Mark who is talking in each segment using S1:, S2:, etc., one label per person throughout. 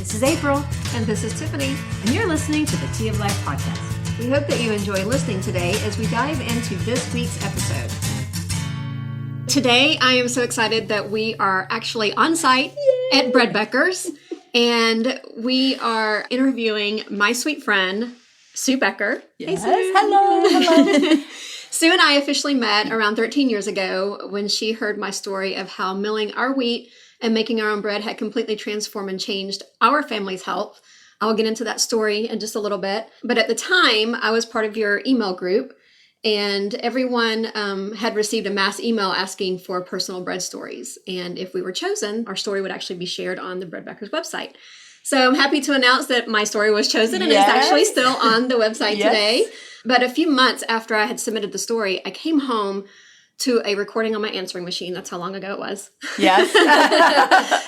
S1: This is April.
S2: And this is Tiffany.
S1: And you're listening to the Tea of Life podcast.
S2: We hope that you enjoy listening today as we dive into this week's episode. Today, I am so excited that we are actually on site at Beckers, and we are interviewing my sweet friend, Sue Becker.
S1: Yes.
S2: Hey, Sue.
S1: Hello.
S2: Sue and I officially met around 13 years ago when she heard my story of how milling our wheat and making our own bread had completely transformed and changed our family's health. I'll get into that story in just a little bit. But at the time, I was part of your email group, and everyone had received a mass email asking for personal bread stories. And if we were chosen, our story would actually be shared on the Beckers website. So I'm happy to announce that my story was chosen and
S1: Yes.
S2: it's actually still on the website
S1: Yes.
S2: today. But a few months after I had submitted the story, I came home to a recording on my answering machine. That's how long ago it was.
S1: Yes.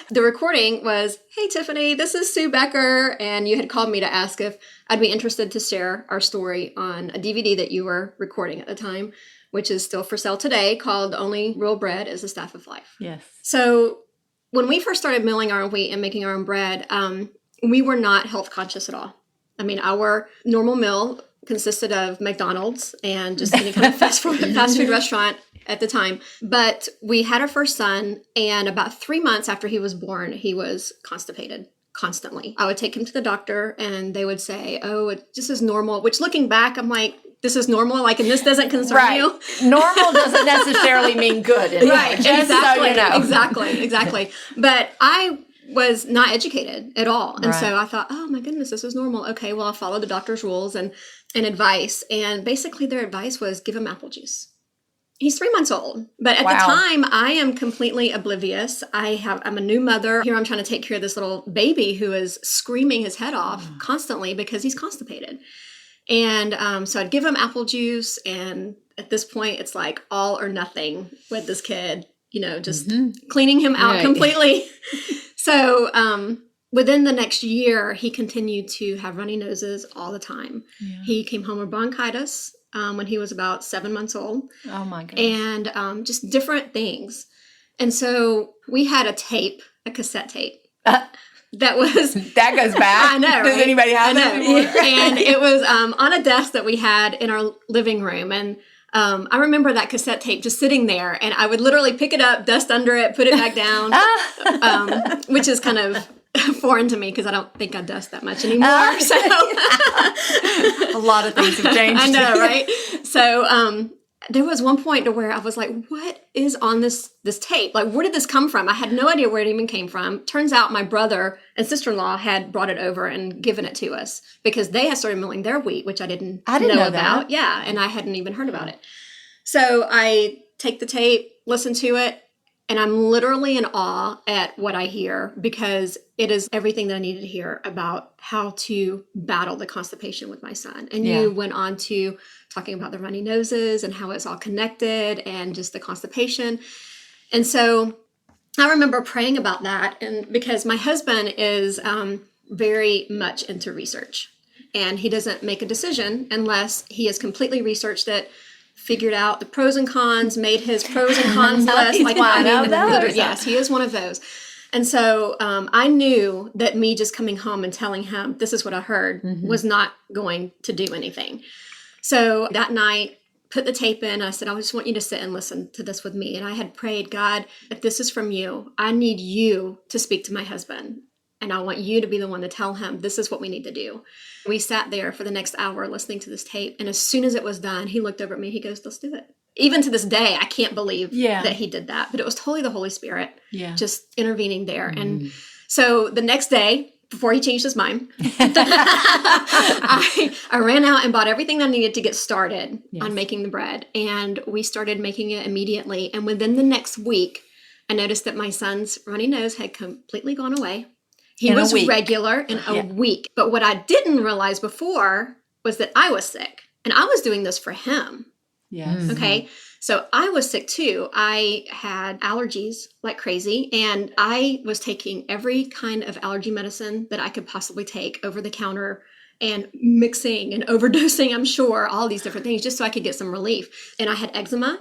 S2: The recording was, "Hey, Tiffany, this is Sue Becker." And you had called me to ask if I'd be interested to share our story on a DVD that you were recording at the time, which is still for sale today, called Only Real Bread is the Staff of Life.
S1: Yes.
S2: So when we first started milling our own wheat and making our own bread, we were not health conscious at all. I mean, our normal meal consisted of McDonald's and just any kind of fast food restaurant at the time. But we had our first son, and about 3 months after he was born, he was constipated constantly. I would take him to the doctor, and they would say, "Oh, it just is normal," which looking back, I'm like, this is normal, like, and this doesn't concern you.
S1: Normal doesn't necessarily mean good.
S2: Right,
S1: Just
S2: exactly,
S1: so you know.
S2: exactly. But I was not educated at all. And
S1: Right.
S2: so I thought, oh my goodness, this is normal. Okay, well, I'll follow the doctor's rules and advice. And basically their advice was give him apple juice. He's 3 months old. But at the
S1: Wow.
S2: time, I am completely oblivious. I'm a new mother. Here I'm trying to take care of this little baby who is screaming his head off constantly because he's constipated. And so I'd give him apple juice. And at this point, it's like all or nothing with this kid, just cleaning him out completely. So within the next year, he continued to have runny noses all the time. Yeah. He came home with bronchitis when he was about 7 months old.
S1: Oh, my goodness.
S2: And just different things. And so we had a cassette tape. That
S1: That goes back.
S2: I know.
S1: Does anybody have that anymore?
S2: And it was on a desk that we had in our living room. And I remember that cassette tape just sitting there, and I would literally pick it up, dust under it, put it back down, which is kind of foreign to me because I don't think I dust that much anymore. So
S1: A lot of things have changed.
S2: I know, right? So there was one point to where I was like, what is on this tape? Like, where did this come from? I had no idea where it even came from. Turns out my brother and sister-in-law had brought it over and given it to us because they had started milling their wheat, which I didn't know about. Yeah, and I hadn't even heard about it. So I take the tape, listen to it, and I'm literally in awe at what I hear because it is everything that I needed to hear about how to battle the constipation with my son. And you went on to talking about the runny noses and how it's all connected and just the constipation. And so I remember praying about that, and because my husband is very much into research, and he doesn't make a decision unless he has completely researched it, figured out the pros and cons, made his pros and cons list.
S1: Like, one of those.
S2: Yes, he is one of those. And so I knew that me just coming home and telling him, this is what I heard, was not going to do anything. So that night, put the tape in. I said, I just want you to sit and listen to this with me. And I had prayed, God, if this is from you, I need you to speak to my husband. And I want you to be the one to tell him, this is what we need to do. We sat there for the next hour listening to this tape. And as soon as it was done, he looked over at me. He goes, let's do it. Even to this day, I can't believe that he did that. But it was totally the Holy Spirit just intervening there. And so the next day, before he changed his mind, I ran out and bought everything I needed to get started on making the bread. And we started making it immediately. And within the next week, I noticed that my son's runny nose had completely gone away. He was regular in a week. But what I didn't realize before was that I was sick. And I was doing this for him.
S1: Yes.
S2: Okay. So I was sick too. I had allergies like crazy, and I was taking every kind of allergy medicine that I could possibly take over the counter and mixing and overdosing, I'm sure, all these different things just so I could get some relief. And I had eczema,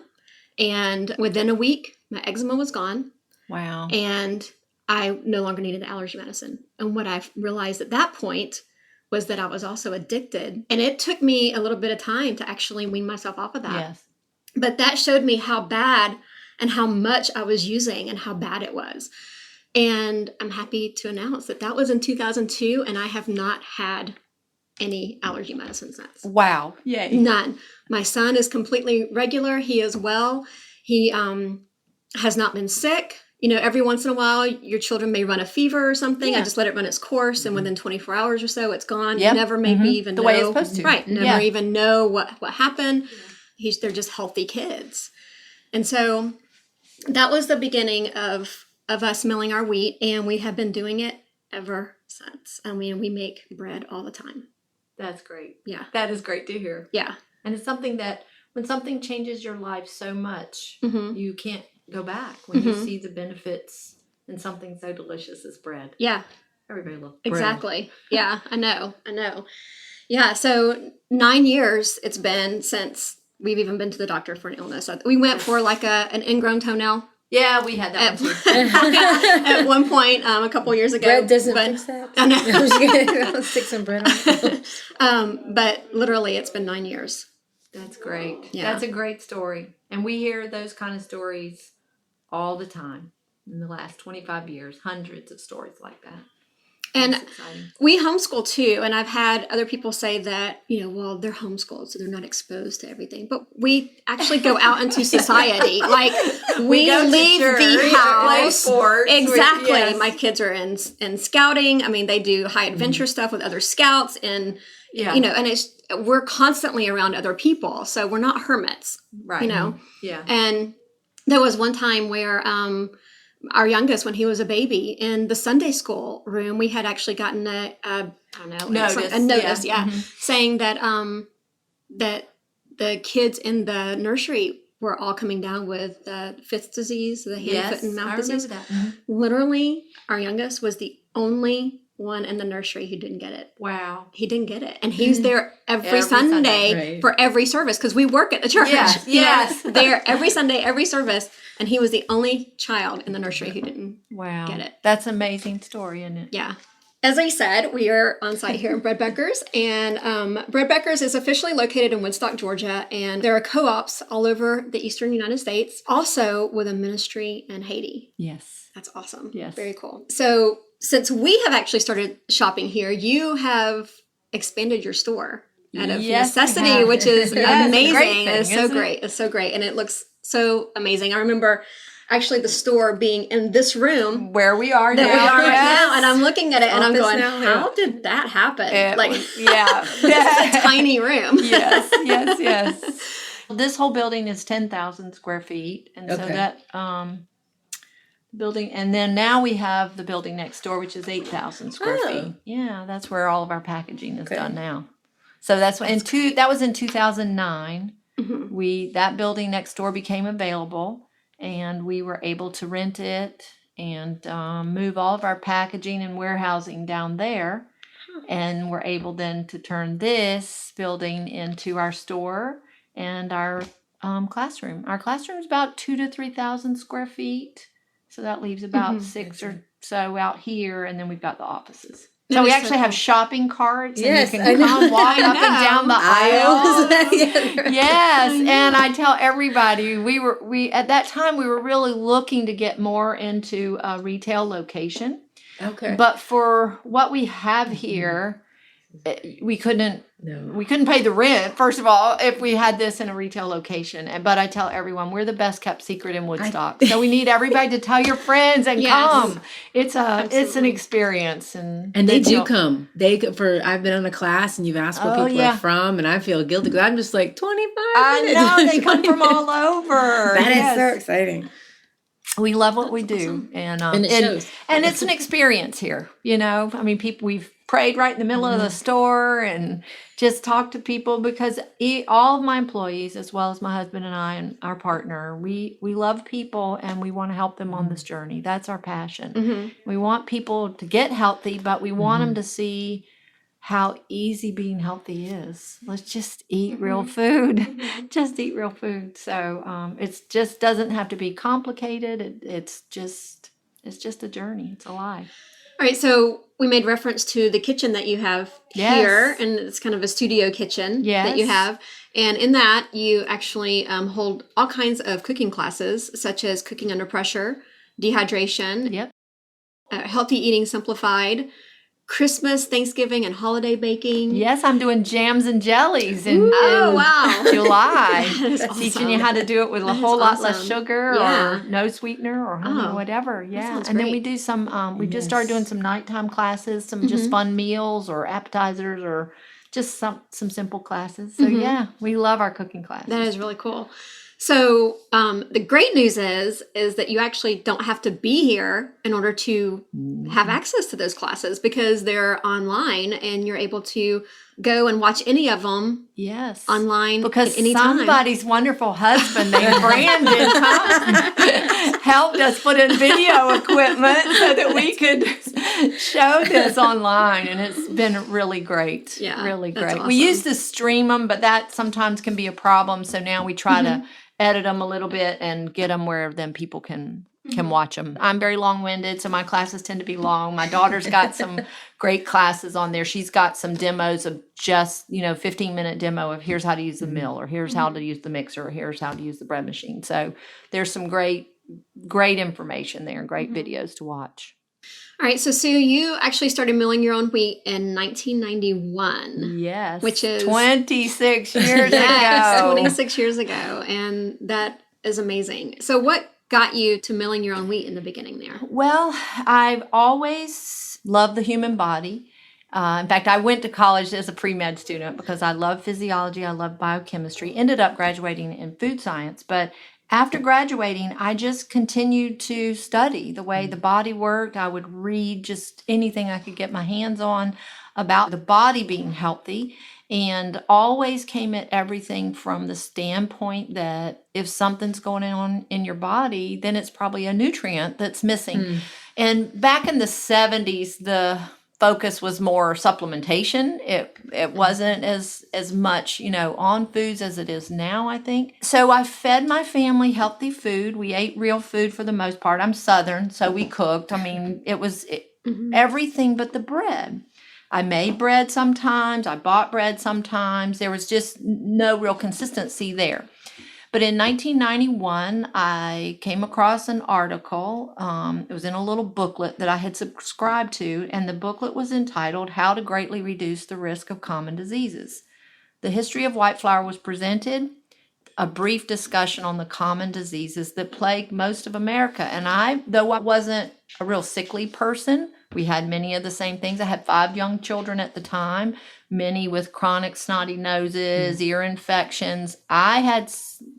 S2: and within a week, my eczema was gone.
S1: Wow.
S2: And I no longer needed the allergy medicine. And what I realized at that point was that I was also addicted. And it took me a little bit of time to actually wean myself off of that.
S1: Yes.
S2: But that showed me how bad and how much I was using and how bad it was. And I'm happy to announce that that was in 2002, and I have not had any allergy medicine since.
S1: Wow. Yay.
S2: None. My son is completely regular. He is well. He has not been sick. You know, every once in a while, your children may run a fever or something.
S1: Yeah.
S2: I just let it run its course, and within 24 hours or so, it's gone.
S1: Yep.
S2: Never maybe even
S1: The
S2: know.
S1: way it's supposed to.
S2: Right. Never
S1: Yeah.
S2: even know what happened. They're just healthy kids. And so that was the beginning of us milling our wheat, and we have been doing it ever since. I mean, we make bread all the time.
S1: That's great.
S2: Yeah.
S1: That is great to hear.
S2: Yeah.
S1: And it's something that when something changes your life so much,
S2: Mm-hmm.
S1: you can't go back when you
S2: Mhm.
S1: see the benefits in something so delicious as bread.
S2: Yeah.
S1: Everybody loves bread.
S2: Exactly. Yeah, I know. Yeah, so 9 years it's been since we've even been to the doctor for an illness. We went for like an ingrown toenail
S1: Yeah, we had that
S2: at,
S1: one too.
S2: at one point a couple years ago.
S3: Bread doesn't
S2: but,
S3: fix that.
S2: I know.
S3: I'm just kidding. I'll stick some bread on.
S2: But literally it's been 9 years.
S1: That's great.
S2: Yeah.
S1: That's a great story. And we hear those kind of stories all the time in the last 25 years, hundreds of stories like that.
S2: And
S1: It's exciting.
S2: we homeschool too, and I've had other people say that, well, they're homeschooled, so they're not exposed to everything. But we actually go out into society. Like, we
S1: go to
S2: leave
S1: church,
S2: the
S1: play
S2: house.
S1: sports,
S2: Exactly.
S1: yes.
S2: My kids are in scouting. I mean, they do high adventure stuff with other scouts, and
S1: Yeah.
S2: and we're constantly around other people, so we're not hermits.
S1: Right. Yeah.
S2: And there was one time where our youngest, when he was a baby, in the Sunday school room, we had actually gotten a notice,
S1: yeah.
S2: saying that that the kids in the nursery were all coming down with the fifth disease, the hand,
S1: Yes,
S2: foot, and mouth
S1: I
S2: disease.
S1: remember that.
S2: Literally, our youngest was the only one in the nursery who didn't get it.
S1: Wow.
S2: He didn't get it. And he's there every
S1: Every
S2: Sunday
S1: Sunday,
S3: right.
S2: for every service, because we work at the church.
S1: Yes,
S2: You know,
S1: yes.
S2: there every Sunday, every service. And he was the only child in the nursery who didn't
S1: Wow.
S2: get it.
S1: That's an amazing story, isn't it?
S2: Yeah. As I said, we are on site here at Bread Beckers, and Bread Beckers is officially located in Woodstock, Georgia, and there are co-ops all over the eastern United States, also with a ministry in Haiti.
S1: Yes.
S2: That's awesome.
S1: Yes.
S2: Very cool. So since we have actually started shopping here, you have expanded your store out of
S1: Yes, we
S2: necessity,
S1: have.
S2: which is
S1: Yeah, it's a
S2: amazing.
S1: great thing,
S2: It's so
S1: isn't it?
S2: great. It's so great. And it looks so amazing. I remember actually the store being in this room
S1: Where we are
S2: that
S1: now.
S2: we are right
S1: yes.
S2: now, and I'm looking at it and I'm
S3: Office
S2: going,
S3: now,
S2: how did that happen?
S1: Yeah.
S2: This is a tiny room.
S1: yes. This whole building is 10,000 square feet. And so
S3: Okay.
S1: that building, and then now we have the building next door, which is 8,000 square
S3: Oh.
S1: feet. Yeah, that's where all of our packaging is
S3: Okay.
S1: done now. So that's what, that was in 2009.
S2: Mhm.
S1: That building next door became available, and we were able to rent it and move all of our packaging and warehousing down there. And we're able then to turn this building into our store and our classroom. Our classroom is about 2,000 to 3,000 square feet, so that leaves about 6 or so out here, and then we've got the offices. So
S2: That
S1: we
S2: is
S1: actually
S2: so
S1: have
S2: cool.
S1: shopping carts,
S3: Yes,
S1: and
S3: I
S1: you
S3: know.
S1: can come walk
S2: I
S1: up and down the aisles.
S3: Aisles.
S1: Yes, and I tell everybody we at that time we were really looking to get more into a retail location,
S3: Okay.
S1: but for what we have here, we couldn't pay the rent, first of all, if we had this in a retail location. But I tell everyone we're the best kept secret in Woodstock, so we need everybody to tell your friends and
S2: Yes.
S1: come. It's an
S2: Absolutely.
S1: experience, and
S3: And they do
S1: feel-
S3: come. I've been on a class and you've asked where
S1: Oh,
S3: people
S1: yeah.
S3: are from, and I feel guilty because I'm just like 25
S1: I
S3: minutes.
S1: know they come from all over.
S3: That is
S1: Yes.
S3: so exciting.
S1: We love what we do, and
S3: And it shows.
S1: And it's an experience here. I mean, we've prayed right in the middle of the store and just talked to people because all of my employees, as well as my husband and I and our partner, we love people and we want to help them on this journey. That's our passion.
S2: Mhm.
S1: We want people to get healthy, but we want them to see how easy being healthy is. Let's just eat real food. Just eat real food. So it just doesn't have to be complicated. It's just it's just a journey. It's a life.
S2: All right, so we made reference to the kitchen that you have here, and it's kind of a studio kitchen that you have. And in that, you actually hold all kinds of cooking classes, such as cooking under pressure, dehydration,
S1: Yep.
S2: healthy eating simplified, Christmas, Thanksgiving, and holiday baking.
S1: Yes, I'm doing jams and jellies in
S2: wow.
S1: July.
S2: That is
S1: Teaching
S2: awesome.
S1: you how to do it with a
S2: That is
S1: whole lot less
S2: awesome.
S1: sugar
S2: Yeah.
S1: or no sweetener or honey,
S2: Oh,
S1: whatever. Yeah.
S2: sounds
S1: And then
S2: great.
S1: we do some, we just started doing some nighttime classes, some just fun meals or appetizers or just some simple classes. So yeah, we love our cooking classes.
S2: That is really cool. So the great news is that you actually don't have to be here in order to have access to those classes because they're online and you're able to go and watch any of them
S1: Yes.
S2: online
S1: Because
S2: at any time.
S1: somebody's wonderful husband named Brandon helped us put in video equipment so that we could show this online, and it's been really great.
S2: Yeah,
S1: really
S2: that's
S1: great.
S2: awesome.
S1: We used to stream them, but that sometimes can be a problem. So now we try to edit them a little bit and get them where then people can watch them. I'm very long-winded, so my classes tend to be long. My daughter's got some great classes on there. She's got some demos of just, 15-minute demo of here's how to use the mill, or here's how to use the mixer, or here's how to use the bread machine. So there's some great information there, great videos to watch.
S2: All right, so Sue, you actually started milling your own wheat in 1991.
S1: Yes.
S2: Which is
S1: 26 years
S2: Yes,
S1: ago.
S2: 26 years ago, and that is amazing. So what got you to milling your own wheat in the beginning there?
S1: Well, I've always loved the human body. In fact, I went to college as a pre-med student because I love physiology, I love biochemistry, ended up graduating in food science. But after graduating, I just continued to study the way the body worked. I would read just anything I could get my hands on about the body being healthy, and always came at everything from the standpoint that if something's going on in your body, then it's probably a nutrient that's missing. And back in the 70s, the focus was more supplementation. It wasn't as much, on foods as it is now, I think. So I fed my family healthy food. We ate real food for the most part. I'm Southern, so we cooked. I mean, it was everything but the bread. I made bread sometimes. I bought bread sometimes. There was just no real consistency there. But in 1991, I came across an article. It was in a little booklet that I had subscribed to, and the booklet was entitled, How to Greatly Reduce the Risk of Common Diseases. The history of white flour was presented, a brief discussion on the common diseases that plague most of America. And though I wasn't a real sickly person, we had many of the same things. I had 5 young children at the time, many with chronic snotty noses, ear infections. I had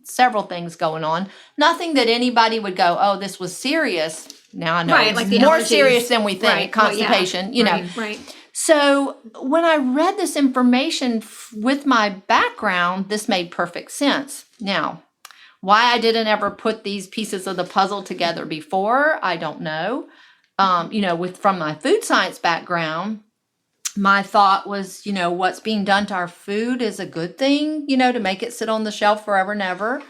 S1: several things going on. Nothing that anybody would go, oh, this was serious. Now I know
S2: Right,
S1: it's
S2: like the
S1: more
S2: allergies.
S1: serious than we think.
S2: Right.
S1: Constipation,
S2: Well, yeah. Right.
S1: So when I read this information with my background, this made perfect sense. Now, why I didn't ever put these pieces of the puzzle together before, I don't know. From my food science background, my thought was, what's being done to our food is a good thing, to make it sit on the shelf forever and ever.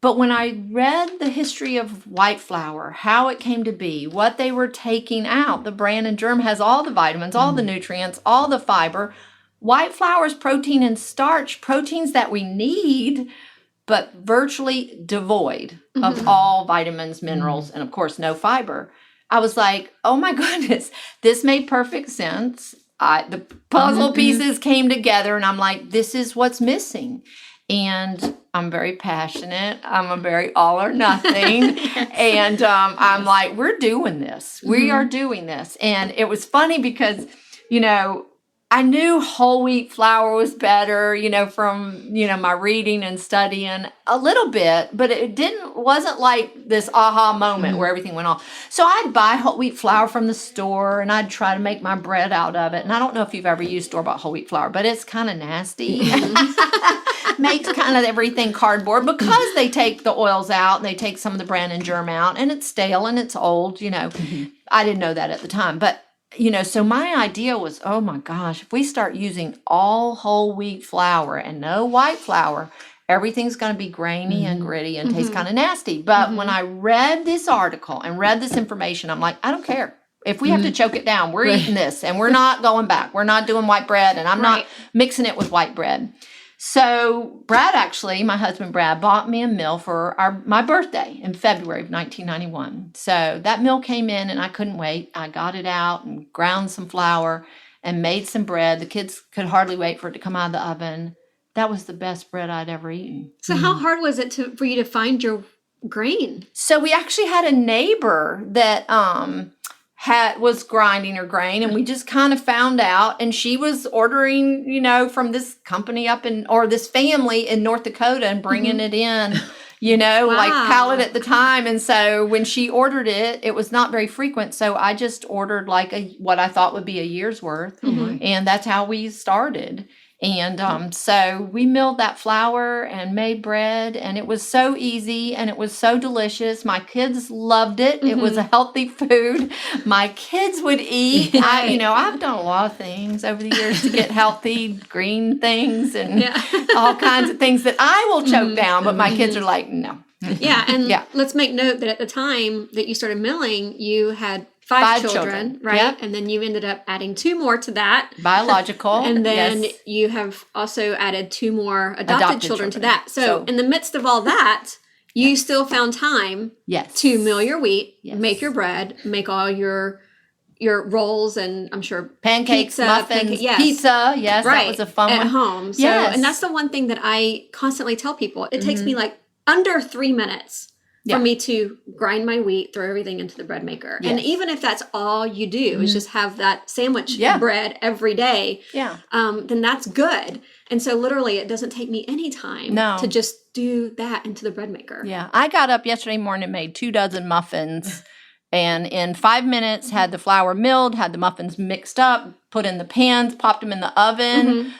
S1: But when I read the history of white flour, how it came to be, what they were taking out, the bran and germ has all the vitamins, all the nutrients, all the fiber. White flour is protein and starch, proteins that we need, but virtually devoid of all vitamins, minerals, and of course, no fiber. I was like, oh my goodness, this made perfect sense. The puzzle pieces came together, and I'm like, this is what's missing. And I'm very passionate. I'm a very all or nothing. And I'm like, we're doing this. We are doing this. And it was funny because, I knew whole wheat flour was better, from, my reading and studying a little bit, but it wasn't like this aha moment where everything went on. So I'd buy whole wheat flour from the store and I'd try to make my bread out of it. And I don't know if you've ever used store-bought whole wheat flour, but it's kind of nasty. Makes kind of everything cardboard because they take the oils out and they take some of the bran and germ out, and it's stale and it's old, I didn't know that at the time, but so my idea was, oh my gosh, if we start using all whole wheat flour and no white flour, everything's going to be grainy and gritty and taste kind of nasty. But when I read this article and read this information, I'm like, I don't care. If we have to choke it down, we're eating this and we're not going back. We're not doing white bread and I'm not mixing it with white bread. So Brad actually, my husband Brad, bought me a meal for my birthday in February of 1991. So that meal came in and I couldn't wait. I got it out and ground some flour and made some bread. The kids could hardly wait for it to come out of the oven. That was the best bread I'd ever eaten.
S2: So how hard was it for you to find your grain?
S1: So we actually had a neighbor that was grinding her grain, and we just kind of found out, and she was ordering, from this company or this family in North Dakota and bringing it in, like pallet at the time. And so when she ordered it, it was not very frequent. So I just ordered like what I thought would be a year's worth. And that's how we started. And so we milled that flour and made bread, and it was so easy and it was so delicious. My kids loved it. It was a healthy food. My kids would eat. I've done a lot of things over the years to get healthy, green things and all kinds of things that I will choke down, but my kids are like, no.
S2: Yeah, and let's make note that at the time that you started milling, you had five children, right?
S1: Yep.
S2: And then you ended up adding 2 more to that.
S1: Biological.
S2: And then you have also added 2 more adopted children to that. So in the midst of all that, you still found time to mill your wheat, make your bread, make all your rolls, and I'm sure
S1: pancakes, muffins, pizza. Yes,
S2: right.
S1: That was a fun one.
S2: At home. So, and that's the one thing that I constantly tell people. It takes me like under 3 minutes for me to grind my wheat, throw everything into the bread maker. Yes. And even if that's all you do is just have that sandwich bread every day, then that's good. And so literally it doesn't take me any time to just do that into the bread maker.
S1: Yeah. I got up yesterday morning and made 2 dozen muffins and in 5 minutes had the flour milled, had the muffins mixed up, put in the pans, popped them in the oven.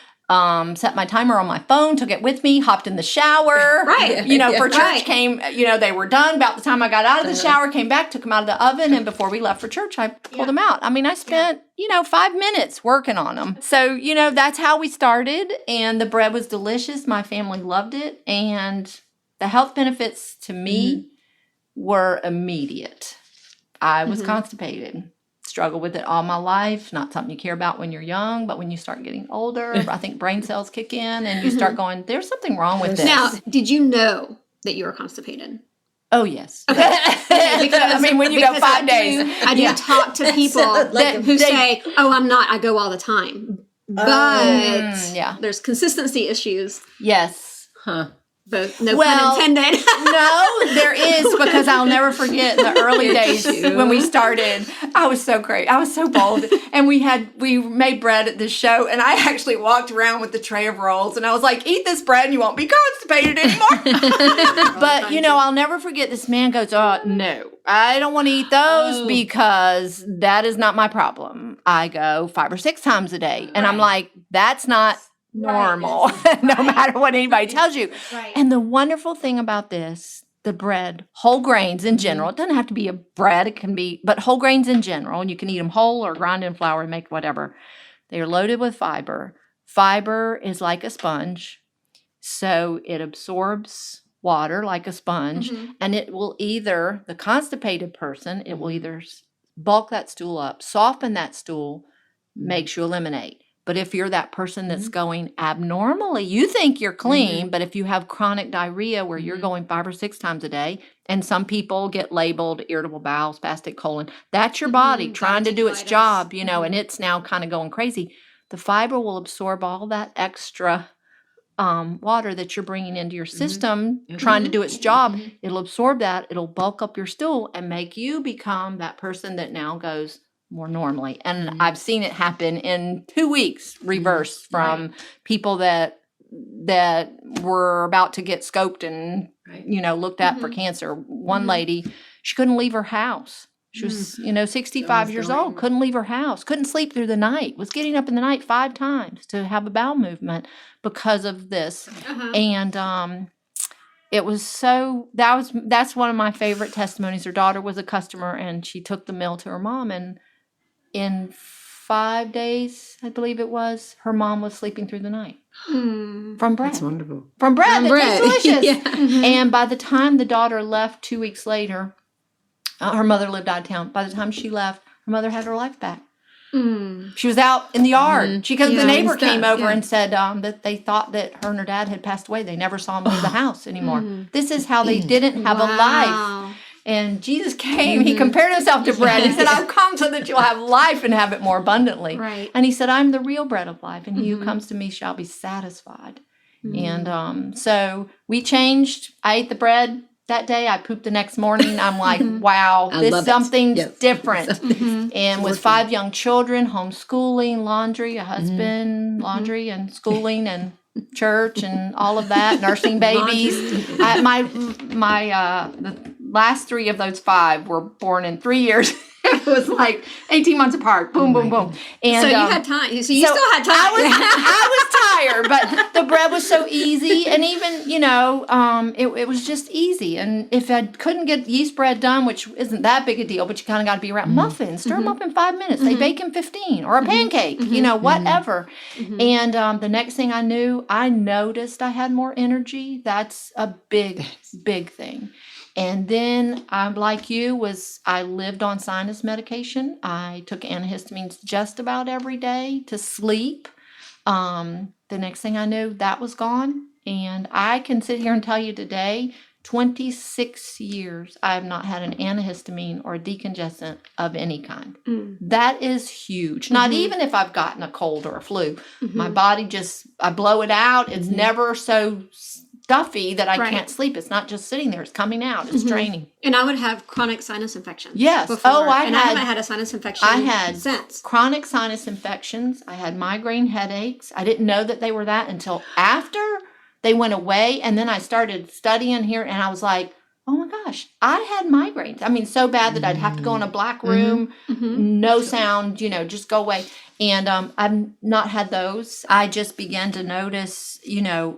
S1: Set my timer on my phone, took it with me, hopped in the shower. For church came, they were done. About the time I got out of the shower, came back, took them out of the oven. And before we left for church, I pulled them out. I mean, I spent, 5 minutes working on them. So, that's how we started. And the bread was delicious. My family loved it. And the health benefits to me were immediate. I was constipated. Struggled with it all my life. Not something you care about when you're young, but when you start getting older, I think brain cells kick in and you start going, there's something wrong with this.
S2: Now, did you know that you were constipated?
S1: Oh, yes.
S2: Okay, because,
S1: when you go 5 days.
S2: I do talk to people who say, oh, I'm not. I go all the time. But there's consistency issues.
S1: Yes.
S2: Both, no pun intended.
S1: No, there is, because I'll never forget the early days when we started. I was so great. I was so bold. And we made bread at this show, and I actually walked around with the tray of rolls, and I was like, eat this bread and you won't be constipated anymore. But, I'll never forget this man goes, oh, no, I don't want to eat those because that is not my problem. I go 5 or 6 times a day. And I'm like, that's not normal, no matter what anybody tells you. And the wonderful thing about this, the bread, whole grains in general, it doesn't have to be a bread, it can be, but whole grains in general, and you can eat them whole or grind in flour and make whatever. They are loaded with fiber. Fiber is like a sponge, so it absorbs water like a sponge, and it will either, the constipated person, it will either bulk that stool up, soften that stool, makes you eliminate. But if you're that person that's going abnormally, you think you're clean, but if you have chronic diarrhea where you're going 5 or 6 times a day, and some people get labeled irritable bowel, spastic colon, that's your body trying to do its job, and it's now kind of going crazy. The fiber will absorb all that extra water that you're bringing into your system, trying to do its job. It'll absorb that. It'll bulk up your stool and make you become that person that now goes more normally. And I've seen it happen in 2 weeks, reverse from people that were about to get scoped and, looked at for cancer. One lady, she couldn't leave her house. She was, 65 years old, couldn't leave her house, couldn't sleep through the night, was getting up in the night 5 times to have a bowel movement because of this. And it was that's one of my favorite testimonies. Her daughter was a customer, and she took the meal to her mom, and in 5 days, I believe it was, her mom was sleeping through the night. from bread.
S4: That's wonderful.
S1: From bread. That
S2: bread.
S1: tastes delicious.
S2: Yeah.
S1: And by the time the daughter left 2 weeks later, her mother lived out of town. By the time she left, her mother had her life back. She was out in the yard. Because the neighbor came over and said that they thought that her and her dad had passed away. They never saw him leave the house anymore. This is how they didn't have a life. And Jesus came. He compared himself to bread. He said, I've come so that you'll have life and have it more abundantly.
S2: Right.
S1: And he said, I'm the real bread of life, and he who comes to me shall be satisfied. And so we changed. I ate the bread that day. I pooped the next morning. I'm like, wow, this something's different. And with 5 young children, homeschooling, laundry, a husband, laundry and schooling and church and all of that, nursing babies. The last 3 of those 5 were born in 3 years. It was like 18 months apart. Boom, boom, boom. And
S2: so you had time. So you still had time.
S1: I was tired, but the bread was so easy. And even, it was just easy. And if I couldn't get yeast bread done, which isn't that big a deal, but you kind of got to be around muffins, stir them up in 5 minutes. They bake in 15, or a pancake, whatever. And the next thing I knew, I noticed I had more energy. That's a big, big thing. And then, like you, I lived on sinus medication. I took antihistamines just about every day to sleep. The next thing I knew, that was gone. And I can sit here and tell you today, 26 years, I have not had an antihistamine or a decongestant of any kind. That is huge. Not even if I've gotten a cold or a flu. My body I blow it out. It's never so stuffy that I can't sleep. It's not just sitting there. It's coming out. It's draining.
S2: And I would have chronic sinus infections.
S1: Yes.
S2: Before,
S1: I
S2: haven't had a sinus infection since.
S1: Chronic sinus infections. I had migraine headaches. I didn't know that they were that until after they went away. And then I started studying here, and I was like, oh my gosh, I had migraines. I mean, so bad that I'd have to go in a black room, no sound, just go away. And I've not had those. I just began to notice,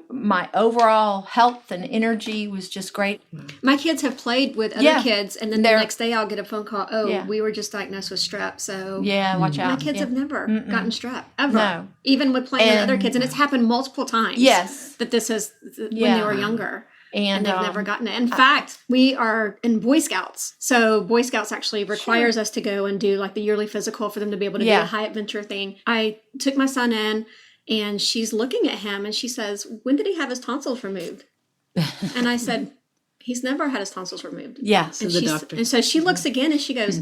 S1: my overall health and energy was just great.
S2: My kids have played with other kids, and then the next day I'll get a phone call, we were just diagnosed with strep. So
S1: watch out.
S2: My kids have never gotten strep, ever.
S1: No.
S2: Even with playing with other kids. And it's happened multiple times.
S1: Yes.
S2: That this is when they were younger. And they've never gotten it. In fact, we are in Boy Scouts. So Boy Scouts actually requires us to go and do like the yearly physical for them to be able to do the high adventure thing. I took my son in, and she's looking at him, and she says, when did he have his tonsils removed? And I said, he's never had his tonsils removed.
S1: Yeah.
S4: So the doctor.
S2: And so she looks again, and she goes,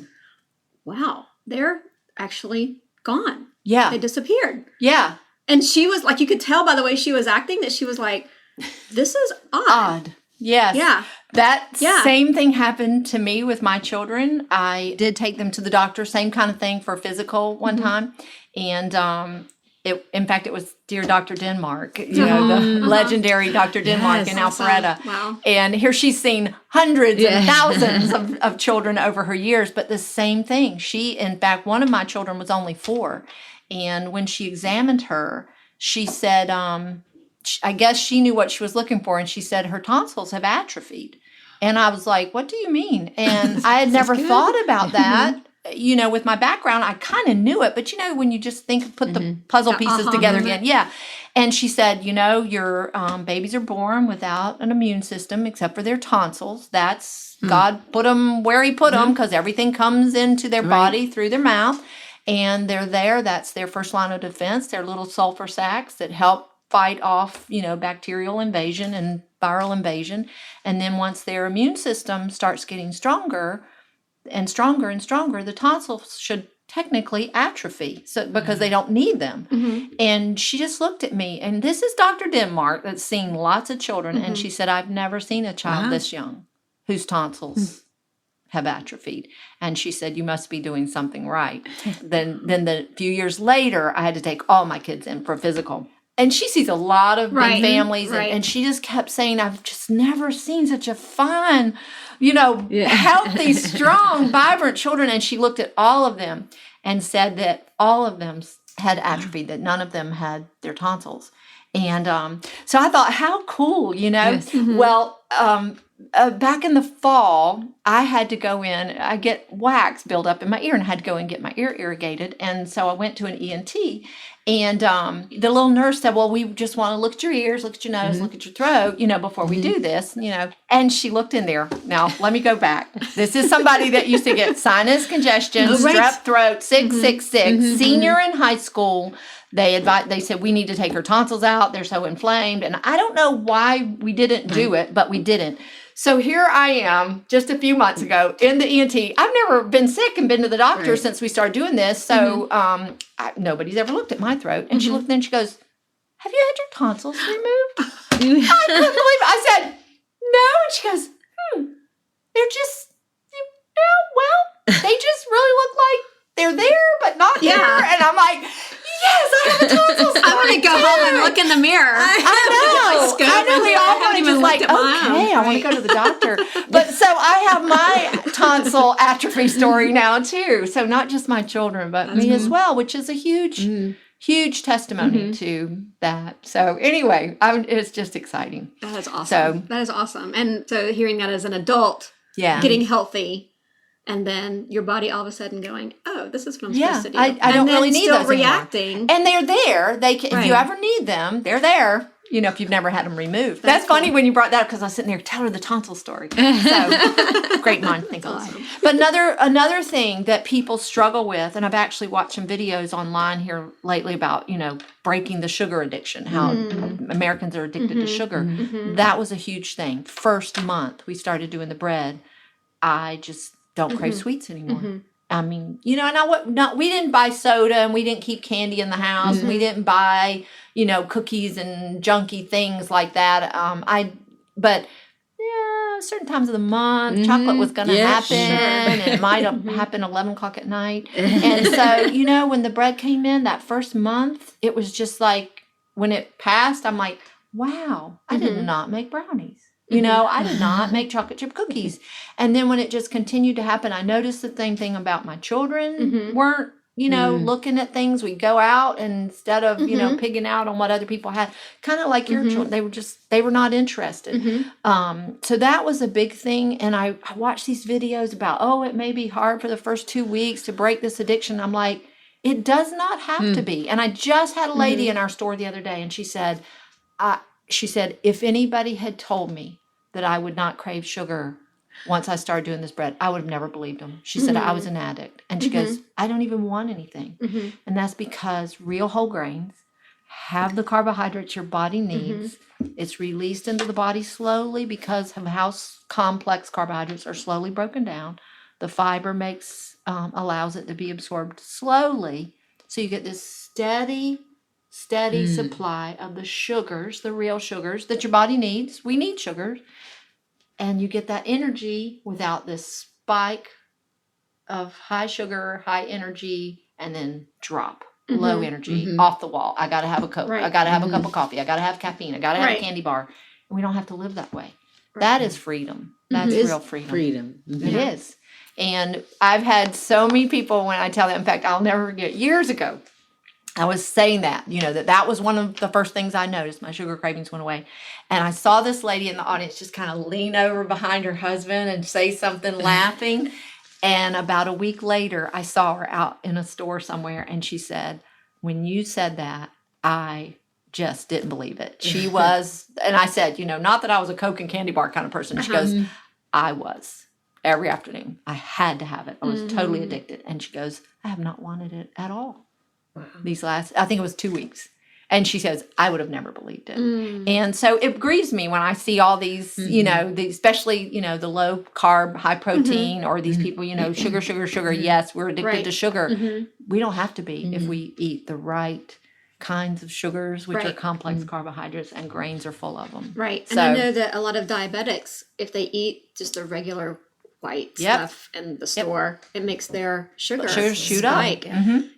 S2: wow, they're actually gone.
S1: Yeah.
S2: They disappeared.
S1: Yeah.
S2: And she was like, you could tell by the way she was acting that she was like, this is odd.
S1: Yes.
S2: Yeah.
S1: That same thing happened to me with my children. I did take them to the doctor, same kind of thing for physical one time. And in fact, it was Dear Dr. Denmark, the legendary Dr. Denmark in Alpharetta.
S2: Wow.
S1: And here she's seen hundreds and thousands of children over her years, but the same thing. In fact, one of my children was only 4. And when she examined her, she said, I guess she knew what she was looking for, and she said her tonsils have atrophied. And I was like, what do you mean? And I had never thought about that. With my background, I kind of knew it, but when you just put the puzzle pieces together again. Yeah. And she said, your babies are born without an immune system except for their tonsils. That's God put them where he put them, because everything comes into their body through their mouth, and they're there. That's their first line of defense. They're little sulfur sacs that help fight off, bacterial invasion and viral invasion. And then once their immune system starts getting stronger and stronger and stronger, the tonsils should technically atrophy, because they don't need them. And she just looked at me, and this is Dr. Denmark that's seen lots of children, and she said, I've never seen a child this young whose tonsils have atrophied. And she said, you must be doing something right. Then the few years later, I had to take all my kids in for physical. And she sees a lot of big families, and she just kept saying, I've just never seen such a fun, healthy, strong, vibrant children. And she looked at all of them and said that all of them had atrophy, that none of them had their tonsils. And so I thought, how cool, Well, back in the fall, I had to go in, I get wax build up in my ear and I had to go and get my ear irrigated. And so I went to an ENT and the little nurse said, well, we just want to look at your ears, look at your nose, look at your throat, before we do this, And she looked in there. Now, let me go back. This is somebody that used to get sinus congestion, strep throat, 666, senior in high school. They said, we need to take her tonsils out. They're so inflamed. And I don't know why we didn't do it, but we didn't. So here I am just a few months ago in the ENT. I've never been sick and been to the doctor since we started doing this. So nobody's ever looked at my throat. And she looked and she goes, have you had your tonsils removed? I couldn't believe it. I said, no. And she goes, they're just, well, they just really look like they're there, but not there. And I'm like, yes, I have a tonsil story.
S2: I want to go home and look in the mirror.
S1: I know. We all want to just like, okay, I want to go to the doctor. But so I have my tonsil atrophy story now too. So not just my children, but me as well, which is a huge testimony to that. So anyway, it's just exciting.
S2: That is awesome. That is awesome. And so hearing that as an adult, getting healthy, and then your body all of a sudden going, oh, this is what I'm supposed to do.
S1: I don't really need those
S2: reacting.
S1: Anymore. And they're there. If you ever need them, they're there. If you've never had them removed. That's funny when you brought that up because I was sitting there telling her the tonsil story. So great mind think alike. But another thing that people struggle with, and I've actually watched some videos online here lately about, breaking the sugar addiction, how Americans are addicted to sugar. That was a huge thing. First month we started doing the bread, I just don't crave sweets anymore. I mean, we didn't buy soda and we didn't keep candy in the house. And we didn't buy, cookies and junky things like that. But certain times of the month, chocolate was going to happen and it might have happened 11 o'clock at night. And so, when the bread came in that first month, it was just like, when it passed, I'm like, wow, I did not make brownies. I did not make chocolate chip cookies. And then when it just continued to happen, I noticed the same thing about my children weren't, looking at things. We'd go out and instead of, pigging out on what other people had, kind of like your children, they were not interested. So that was a big thing. And I watched these videos about, it may be hard for the first 2 weeks to break this addiction. I'm like, it does not have to be. And I just had a lady in our store the other day and she said, if anybody had told me that I would not crave sugar once I started doing this bread, I would have never believed them. She said I was an addict. And she goes, I don't even want anything. And that's because real whole grains have the carbohydrates your body needs. It's released into the body slowly because of how complex carbohydrates are slowly broken down. The fiber allows it to be absorbed slowly. So you get this steady supply of the sugars, the real sugars that your body needs. We need sugars. And you get that energy without this spike of high sugar, high energy, and then drop, low energy, off the wall. I got to have a Coke. Right. I got to have a cup of coffee. I got to have caffeine. I got to have a candy bar. And we don't have to live that way. Right. That is freedom. That's real freedom. It is. And I've had so many people when I tell them, in fact, I'll never forget years ago, I was saying that, that was one of the first things I noticed. My sugar cravings went away. And I saw this lady in the audience just kind of lean over behind her husband and say something laughing. And about a week later, I saw her out in a store somewhere. And she said, when you said that, I just didn't believe it. She was, and I said, not that I was a Coke and candy bar kind of person. She goes, I was. Every afternoon. I had to have it. I was totally addicted. And she goes, I have not wanted it at all. These last, I think it was 2 weeks. And she says, I would have never believed it. And so it grieves me when I see all these, especially, the low carb, high protein, or these people, sugar. Yes, we're addicted to sugar. We don't have to be if we eat the right kinds of sugars, which are complex carbohydrates, and grains are full of them.
S2: Right. So, and I know that a lot of diabetics, if they eat just the regular white stuff in the store, it makes their sugar
S1: shoot up.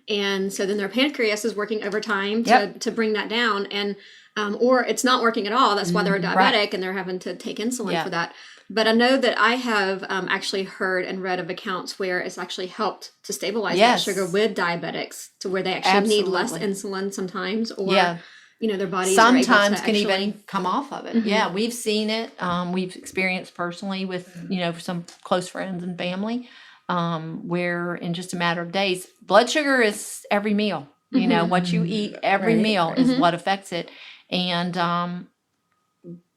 S2: And so then their pancreas is working overtime to bring that down. And or it's not working at all. That's why they're diabetic and they're having to take insulin for that. But I know that I have actually heard and read of accounts where it's actually helped to stabilize that sugar with diabetics to where they actually need less insulin sometimes, or their bodies are able to
S1: sometimes can
S2: actually...
S1: even come off of it. Yeah, we've seen it. We've experienced personally with, some close friends and family, where in just a matter of days, blood sugar is every meal. What you eat every meal is what affects it. And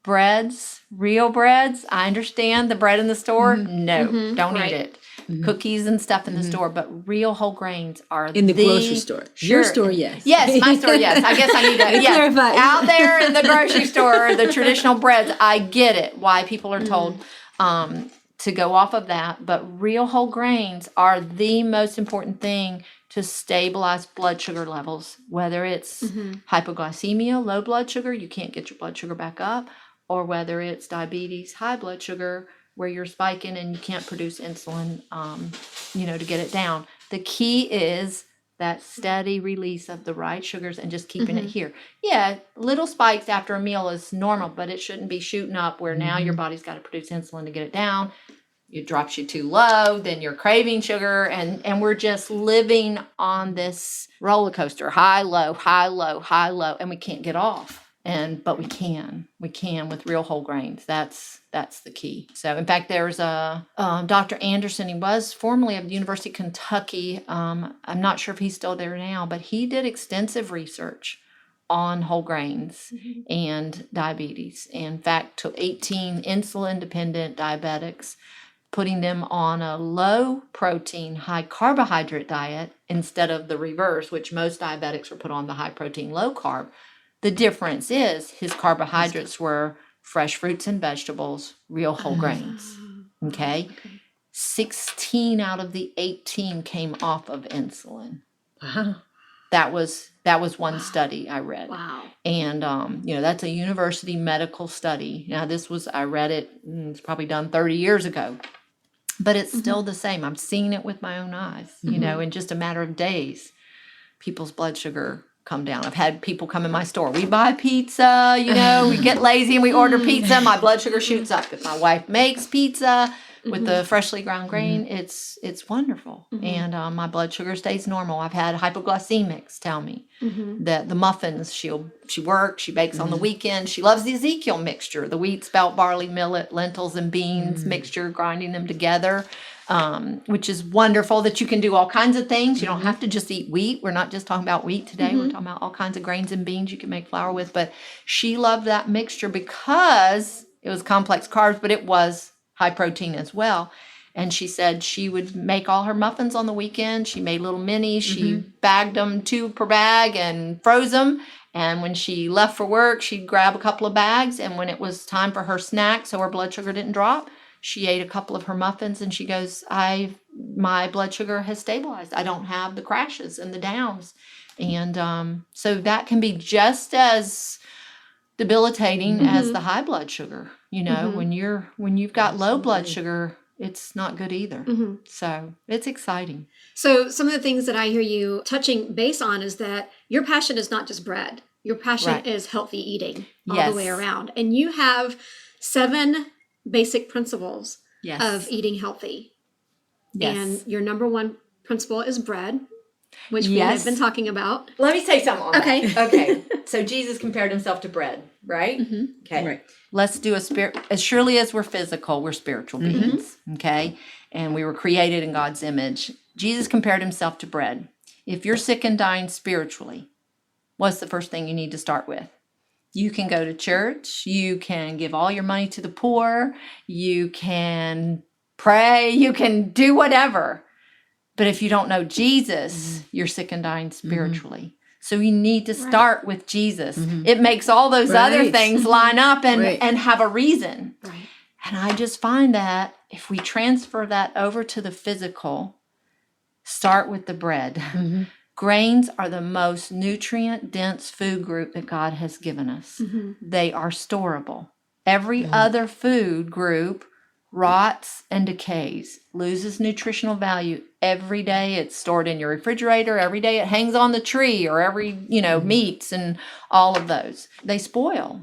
S1: breads, real breads, I understand the bread in the store. No, don't eat it. Cookies and stuff in the store, but real whole grains are
S4: in the grocery store.
S1: Sure.
S4: Your store, yes.
S1: Yes, my store, yes. I guess I need to
S4: clarify.
S1: out there in the grocery store, the traditional breads, I get it why people are told to go off of that, but real whole grains are the most important thing to stabilize blood sugar levels, whether it's hypoglycemia, low blood sugar, you can't get your blood sugar back up, or whether it's diabetes, high blood sugar, where you're spiking and you can't produce insulin, to get it down. The key is that steady release of the right sugars and just keeping it here. Yeah, little spikes after a meal is normal, but it shouldn't be shooting up where now your body's got to produce insulin to get it down. It drops you too low, then you're craving sugar, and we're just living on this roller coaster, high, low, high, low, high, low, and we can't get off. But we can with real whole grains. That's the key. So in fact, there's a Dr. Anderson. He was formerly of the University of Kentucky. I'm not sure if he's still there now, but he did extensive research on whole grains and diabetes. In fact, took 18 insulin-dependent diabetics, putting them on a low protein, high carbohydrate diet instead of the reverse, which most diabetics are put on the high protein, low carb. The difference is his carbohydrates were fresh fruits and vegetables, real whole grains. Okay? 16 out of the 18 came off of insulin.
S4: Wow.
S1: That was one study I read.
S2: Wow.
S1: And that's a university medical study. Now I read it, it's probably done 30 years ago. But it's still the same. I'm seeing it with my own eyes, in just a matter of days. People's blood sugar come down. I've had people come in my store. We buy pizza, we get lazy and we order pizza. My blood sugar shoots up. If my wife makes pizza with the freshly ground grain, it's wonderful. And my blood sugar stays normal. I've had hypoglycemics tell me that the muffins she works, she bakes on the weekend. She loves the Ezekiel mixture, the wheat, spelt, barley, millet, lentils, and beans mixture, grinding them together. Which is wonderful that you can do all kinds of things. You don't have to just eat wheat. We're not just talking about wheat today. We're talking about all kinds of grains and beans you can make flour with. But she loved that mixture because it was complex carbs, but it was high protein as well. And she said she would make all her muffins on the weekend. She made little minis. She bagged them 2 per bag and froze them. And when she left for work, she'd grab a couple of bags. And when it was time for her snack, so her blood sugar didn't drop, she ate a couple of her muffins and she goes, my blood sugar has stabilized. I don't have the crashes and the downs. And so that can be just as debilitating as the high blood sugar. When you've got low blood sugar, it's not good either. So it's exciting.
S2: So some of the things that I hear you touching base on is that your passion is not just bread. Your passion is healthy eating all the way around. And you have 7 basic principles of eating healthy.
S1: Yes.
S2: And your number 1 principle is bread, which we have been talking about.
S1: Let me say something on
S2: Okay.
S1: that. Okay. So Jesus compared himself to bread, right? Okay.
S4: Right.
S1: Let's do as surely as we're physical, we're spiritual beings. Okay. And we were created in God's image. Jesus compared himself to bread. If you're sick and dying spiritually, what's the first thing you need to start with? You can go to church. You can give all your money to the poor. You can pray. You can do whatever. But if you don't know Jesus, you're sick and dying spiritually. So you need to start with Jesus. It makes all those other things line up and have a reason.
S2: Right.
S1: And I just find that if we transfer that over to the physical, start with the bread. Grains are the most nutrient-dense food group that God has given us. They are storable. Every other food group rots and decays, loses nutritional value. Every day it's stored in your refrigerator. Every day it hangs on the tree, or meats and all of those. They spoil.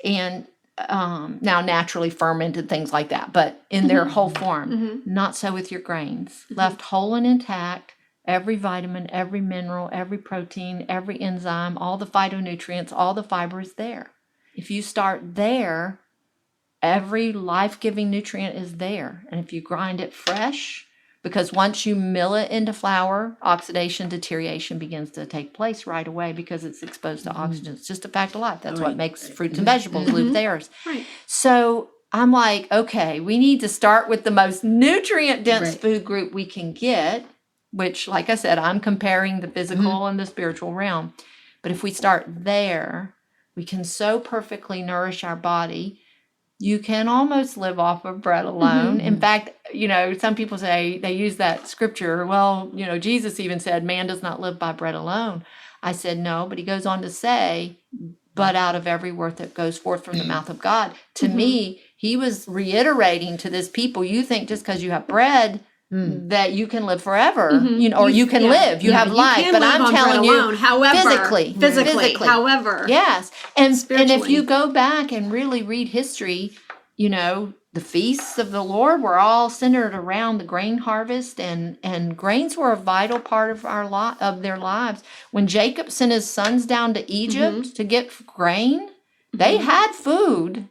S1: And now naturally fermented, things like that, but in their whole form. Not so with your grains. Left whole and intact, every vitamin, every mineral, every protein, every enzyme, all the phytonutrients, all the fiber is there. If you start there, every life-giving nutrient is there. And if you grind it fresh, because once you mill it into flour, oxidation, deterioration begins to take place right away because it's exposed to oxygen. It's just a fact of life. That's what makes fruits and vegetables lose theirs.
S2: Right.
S1: So I'm like, okay, we need to start with the most nutrient-dense food group we can get, which, like I said, I'm comparing the physical and the spiritual realm. But if we start there, we can so perfectly nourish our body. You can almost live off of bread alone. In fact, some people say they use that scripture. Well, Jesus even said, man does not live by bread alone. I said, no, but he goes on to say, but out of every word that goes forth from the mouth of God. To me, he was reiterating to this people, you think just because you have bread that you can live forever, or you can live, you have life. But I'm telling you, physically,
S2: however.
S1: Yes. And if you go back and really read history, the feasts of the Lord were all centered around the grain harvest, and grains were a vital part of of their lives. When Jacob sent his sons down to Egypt to get grain, they had food,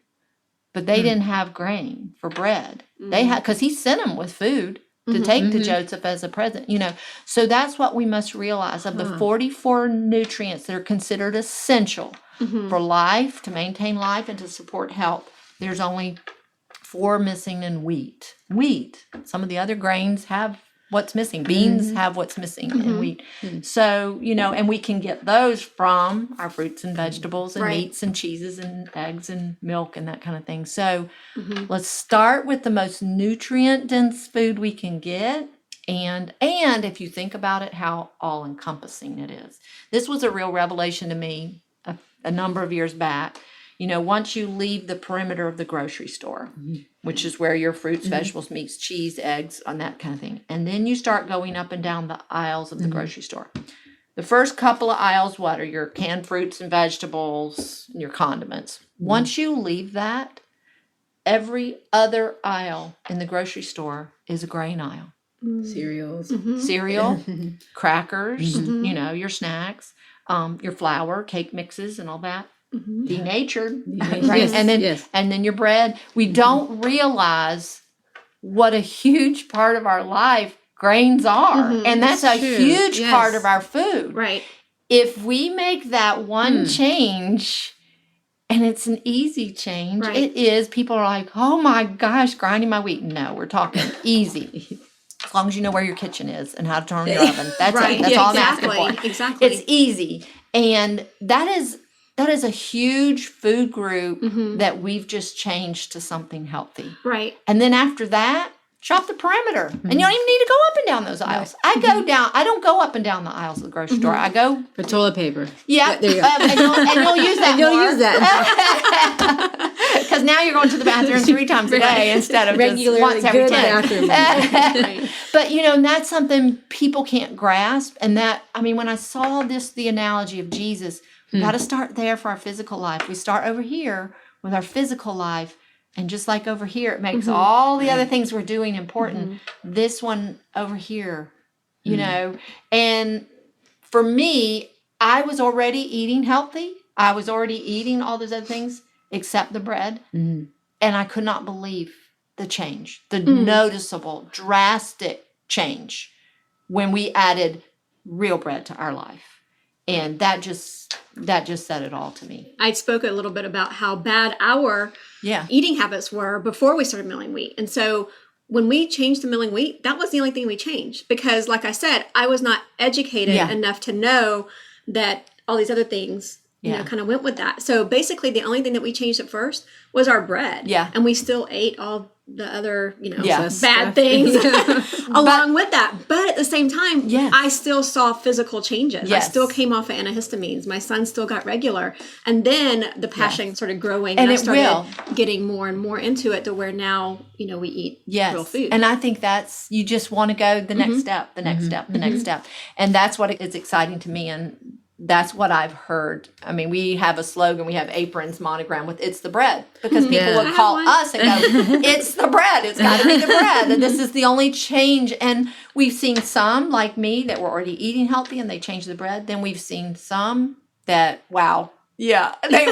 S1: but they didn't have grain for bread. They had, because he sent them with food to take to Joseph as a present, So that's what we must realize. Of the 44 nutrients that are considered essential for life, to maintain life, and to support health, there's only 4 missing in wheat. Some of the other grains have what's missing. Beans have what's missing in wheat. So, and we can get those from our fruits and vegetables and meats and cheeses and eggs and milk and that kind of thing. So let's start with the most nutrient-dense food we can get. And if you think about it, how all-encompassing it is. This was a real revelation to me a number of years back. Once you leave the perimeter of the grocery store, which is where your fruits, vegetables, meats, cheese, eggs, on that kind of thing. And then you start going up and down the aisles of the grocery store. The first couple of aisles, what are your canned fruits and vegetables and your condiments? Once you leave that, every other aisle in the grocery store is a grain aisle.
S3: Cereals.
S1: Cereal, crackers, your snacks, your flour, cake mixes and all that. Denatured, right? And then your bread. We don't realize what a huge part of our life grains are, and that's a huge part of our food.
S2: Right.
S1: If we make that one change, and it's an easy change, it is. People are like, "Oh my gosh, grinding my wheat." No, we're talking easy. As long as you know where your kitchen is and how to turn your oven, that's it. That's all I'm asking for.
S2: Exactly.
S1: It's easy, and that is a huge food group that we've just changed to something healthy.
S2: Right.
S1: And then after that, shop the perimeter. And you don't even need to go up and down those aisles. I don't go up and down the aisles of the grocery store. I go
S3: for toilet paper.
S1: Yeah.
S3: There you go.
S1: And you'll use that
S3: You'll
S1: more.
S3: use that.
S1: Because now you're going to the bathroom 3 times a day instead of
S3: regularly
S1: just once every 10.
S2: Right.
S1: But, and that's something people can't grasp. And when I saw the analogy of Jesus, we got to start there for our physical life. We start over here with our physical life. And just like over here, it makes all the other things we're doing important. This one over here, And for me, I was already eating healthy. I was already eating all those other things except the bread. And I could not believe the change, the noticeable, drastic change when we added real bread to our life. And that just said it all to me.
S2: I spoke a little bit about how bad our eating habits were before we started milling wheat. And so when we changed to milling wheat, that was the only thing we changed. Because like I said, I was not educated enough to know that all these other things kind of went with that. So basically the only thing that we changed at first was our bread. Yeah. And we still ate all the other, bad things along with that. But at the same time, I still saw physical changes. I still came off of antihistamines. My son still got regular. And then the passion started growing. And I started getting more and more into it to where now, we eat real food.
S1: And I think you just want to go the next step, the next step, the next step. And that's what is exciting to me. And that's what I've heard. I mean, we have a slogan, we have aprons monogrammed with "It's the bread," because people
S3: Yeah.
S1: would call
S2: I have
S1: us and go, "It's the bread. It's got to be the bread." And this is the only change. And we've seen some like me that were already eating healthy and they changed the bread. Then we've seen some that, wow, yeah, they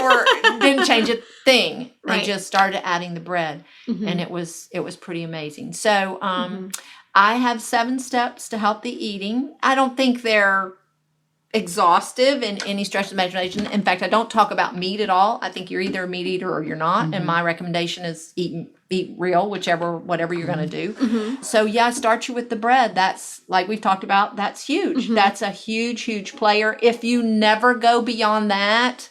S1: didn't change a thing. They
S2: Right.
S1: just started adding the bread,
S2: Mhm.
S1: and it was pretty amazing. So I have 7 steps to healthy eating. I don't think they're exhaustive in any stretch of imagination. In fact, I don't talk about meat at all. I think you're either a meat eater or you're not. And my recommendation is eat real, whatever you're going to do. So yeah, start you with the bread. That's like we've talked about. That's huge. That's a huge, huge player. If you never go beyond that,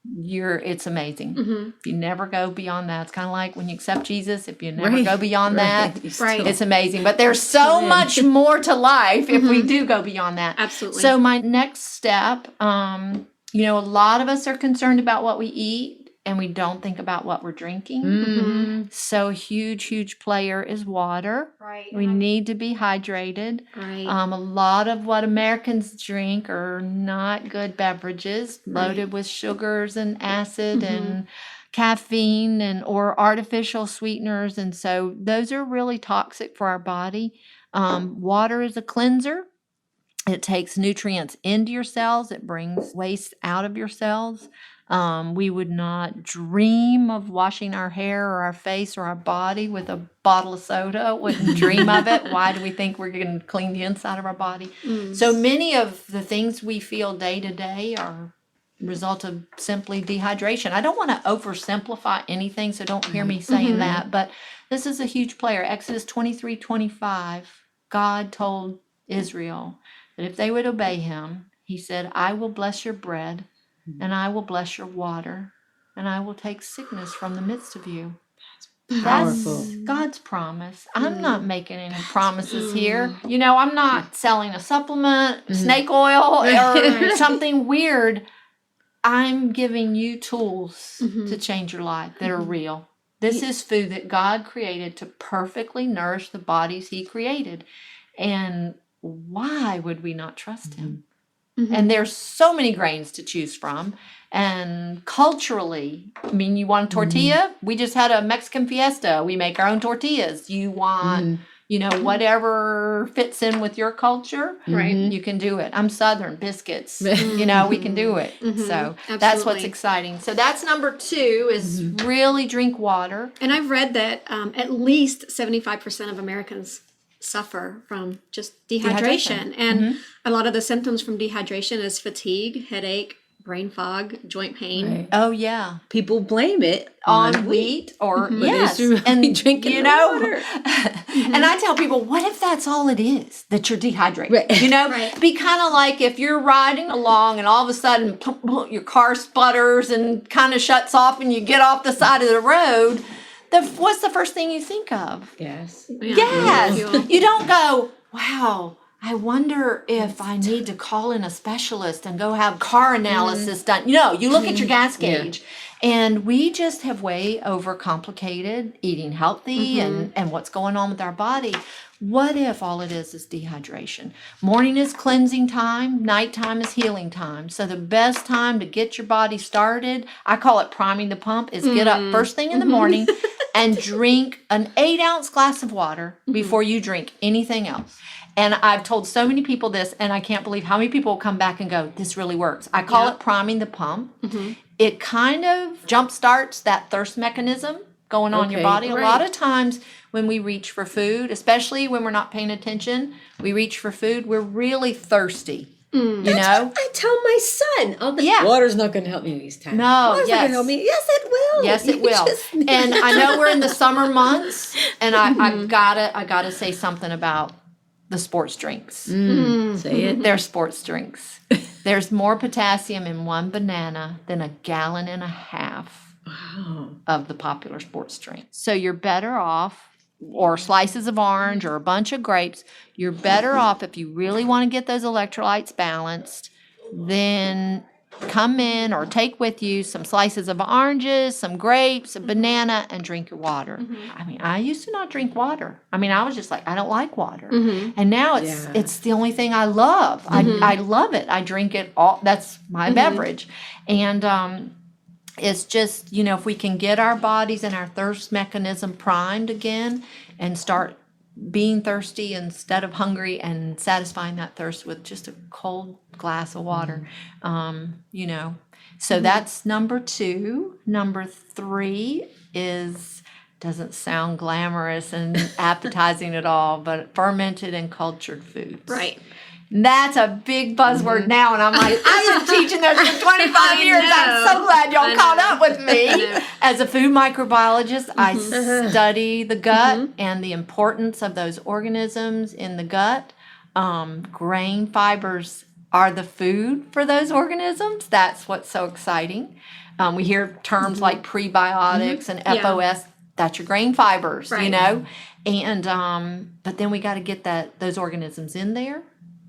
S1: it's amazing. If you never go beyond that, it's kind of like when you accept Jesus. If you never go beyond that,
S2: Right.
S1: it's amazing. But there's so much more to life if we do go beyond that.
S2: Absolutely.
S1: So my next step, a lot of us are concerned about what we eat and we don't think about what we're drinking. So a huge, huge player is water.
S2: Right.
S1: We need to be hydrated.
S2: Right.
S1: A lot of what Americans drink are not good beverages, loaded with sugars and acid and caffeine or artificial sweeteners. And so those are really toxic for our body. Water is a cleanser. It takes nutrients into your cells. It brings waste out of your cells. We would not dream of washing our hair or our face or our body with a bottle of soda. Wouldn't dream of it. Why do we think we're going to clean the inside of our body? So many of the things we feel day to day are result of simply dehydration. I don't want to oversimplify anything, so don't hear me saying that, but this is a huge player. Exodus 23:25, God told Israel that if they would obey him, he said, "I will bless your bread, and I will bless your water, and I will take sickness from the midst of you."
S3: Powerful.
S1: That's God's promise. I'm not making any promises here. I'm not selling a supplement, snake oil, or something weird. I'm giving you tools to change your life that are real. This is food that God created to perfectly nourish the bodies he created. And why would we not trust him? And there's so many grains to choose from. And culturally, you want a tortilla? We just had a Mexican fiesta. We make our own tortillas. You want, whatever fits in with your culture,
S2: Right.
S1: you can do it. I'm Southern, biscuits. We can do it. So that's what's
S2: Absolutely.
S1: exciting. So that's number 2 is really drink water.
S2: And I've read that at least 75% of Americans suffer from just dehydration. And a lot of the symptoms from dehydration is fatigue, headache, brain fog, joint pain.
S3: Right.
S1: Oh, yeah.
S3: People blame it
S1: On wheat or yes,
S3: it's really drinking the water.
S1: And I tell people, what if that's all it is, that you're dehydrated?
S3: Right.
S2: Right.
S1: Be kind of like if you're riding along and all of a sudden your car sputters and kind of shuts off and you get off the side of the road. What's the first thing you think of?
S3: Yes.
S2: Yeah.
S1: Yes.
S2: Fuel.
S1: You don't go, wow, I wonder if I need to call in a specialist and go have car analysis done. You look at your gas gauge. And we just have way overcomplicated eating healthy and what's going on with our body. What if all it is dehydration? Morning is cleansing time, nighttime is healing time. So the best time to get your body started, I call it priming the pump, is get up first thing in the morning and drink an 8-ounce glass of water before you drink anything else. And I've told so many people this, and I can't believe how many people will come back and go, this really works. I call it priming the pump. It kind of jump starts that thirst mechanism going on in your body. A lot of times when we reach for food, especially when we're not paying attention, we reach for food, we're really thirsty.
S3: I tell my son, water's not going to help me these times.
S1: No,
S3: Water's not going to help me. Yes, it will.
S1: Yes, it
S3: You
S1: will.
S3: just need
S1: And I know we're in the summer months, and I gotta say something about the sports drinks.
S3: Say it.
S1: They're sports drinks. There's more potassium in one banana than a gallon and a half of the popular sports drink. So you're better off, or slices of orange or a bunch of grapes, you're better off if you really want to get those electrolytes balanced, then come in or take with you some slices of oranges, some grapes, a banana, and drink your water. I mean, I used to not drink water. I mean, I was just like, I don't like water. And now it's the only thing I love. I love it. I drink it all. That's my beverage. And it's just, if we can get our bodies and our thirst mechanism primed again and start being thirsty instead of hungry and satisfying that thirst with just a cold glass of water, So that's number 2. Number 3 doesn't sound glamorous and appetizing at all, but fermented and cultured foods.
S2: Right.
S1: That's a big buzzword now, and I'm like, I was teaching this for 25 years. I'm so glad y'all caught up with me. As a food microbiologist, I study the gut and the importance of those organisms in the gut. Grain fibers are the food for those organisms. That's what's so exciting. We hear terms like prebiotics and FOS. That's your grain fibers, And but then we got to get those organisms in there.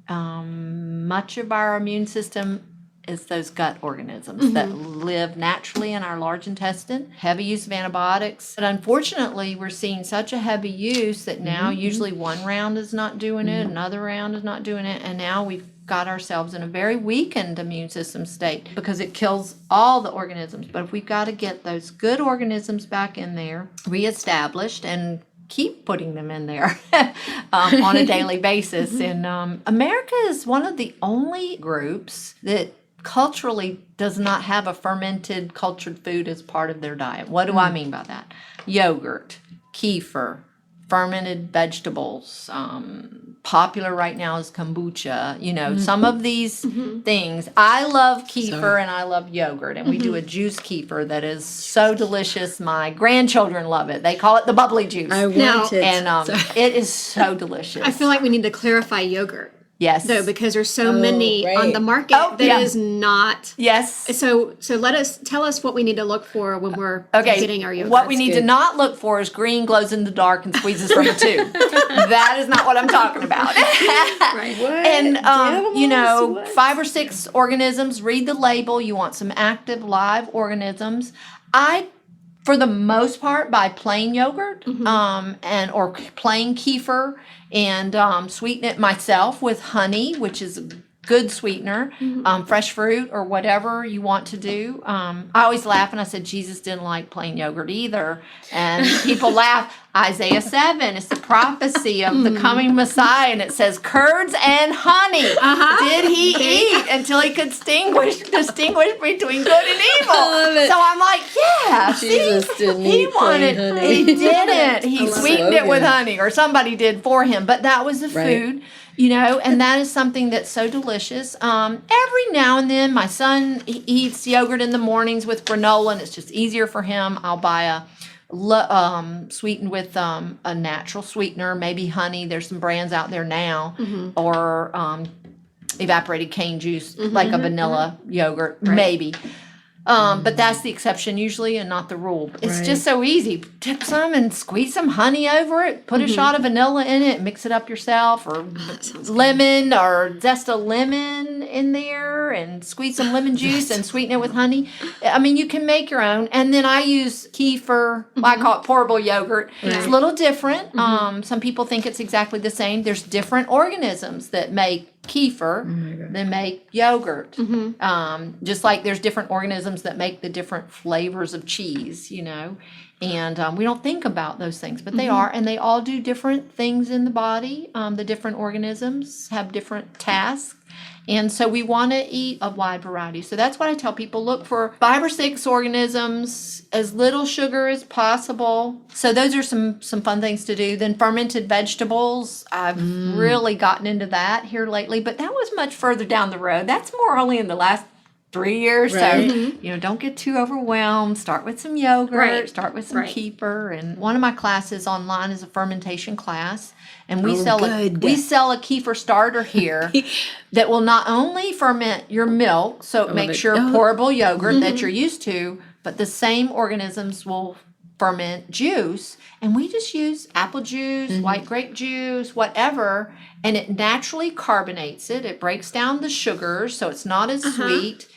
S1: Much of our immune system is those gut organisms that live naturally in our large intestine. Heavy use of antibiotics. But unfortunately, we're seeing such a heavy use that now usually one round is not doing it, another round is not doing it, and now we've got ourselves in a very weakened immune system state because it kills all the organisms. But if we've got to get those good organisms back in there, reestablished, and keep putting them in there on a daily basis. And America is one of the only groups that culturally does not have a fermented cultured food as part of their diet. What do I mean by that? Yogurt, kefir, fermented vegetables. Popular right now is kombucha. Some of these things. I love kefir and I love yogurt, and we do a juice kefir that is so delicious. My grandchildren love it. They call it the bubbly juice.
S3: I want it.
S1: And it is so delicious.
S2: I feel like we need to clarify yogurt.
S1: Yes.
S2: Though, because there's so many on the market that is not.
S1: Yes.
S2: So tell us what we need to look for when we're getting our yogurt.
S1: What we need to not look for is green, glows in the dark, and squeezes from a tube. That is not what I'm talking about.
S2: Right.
S1: And 5 or 6 organisms. Read the label. You want some active live organisms. For the most part, buy plain yogurt or plain kefir, and sweeten it myself with honey, which is a good sweetener, fresh fruit or whatever you want to do. I always laugh, and I said Jesus didn't like plain yogurt either. And people laugh. Isaiah 7 is the prophecy of the coming Messiah, and it says, curds and honey did he eat until he could distinguish between good and evil. So I'm like,
S3: Jesus didn't eat plain honey.
S1: He didn't. He sweetened it with honey, or somebody did for him, but that was the food. And that is something that's so delicious. Every now and then, my son eats yogurt in the mornings with granola, and it's just easier for him. I'll buy a sweetened with a natural sweetener, maybe honey. There's some brands out there now, or evaporated cane juice, like a vanilla yogurt, maybe. But that's the exception usually and not the rule. It's just so easy. Tip some and squeeze some honey over it. Put a shot of vanilla in it. Mix it up yourself. Or lemon or zest a lemon in there and squeeze some lemon juice and sweeten it with honey. I mean, you can make your own. And then I use kefir. I call it pourable yogurt. It's a little different. Some people think it's exactly the same. There's different organisms that make kefir that make yogurt. Just like there's different organisms that make the different flavors of cheese, and we don't think about those things, but they are, and they all do different things in the body. The different organisms have different tasks, and so we want to eat a wide variety. So that's what I tell people. Look for 5 or 6 organisms, as little sugar as possible. So those are some fun things to do. Then fermented vegetables. I've really gotten into that here lately, but that was much further down the road. That's more only in the last 3 years.
S3: Right.
S1: So, don't get too overwhelmed. Start with some yogurt. Start with some kefir. And one of my classes online is a fermentation class. And we sell a kefir starter here that will not only ferment your milk, so it makes your pourable yogurt that you're used to, but the same organisms will ferment juice. And we just use apple juice, white grape juice, whatever, and it naturally carbonates it. It breaks down the sugars, so it's not as sweet.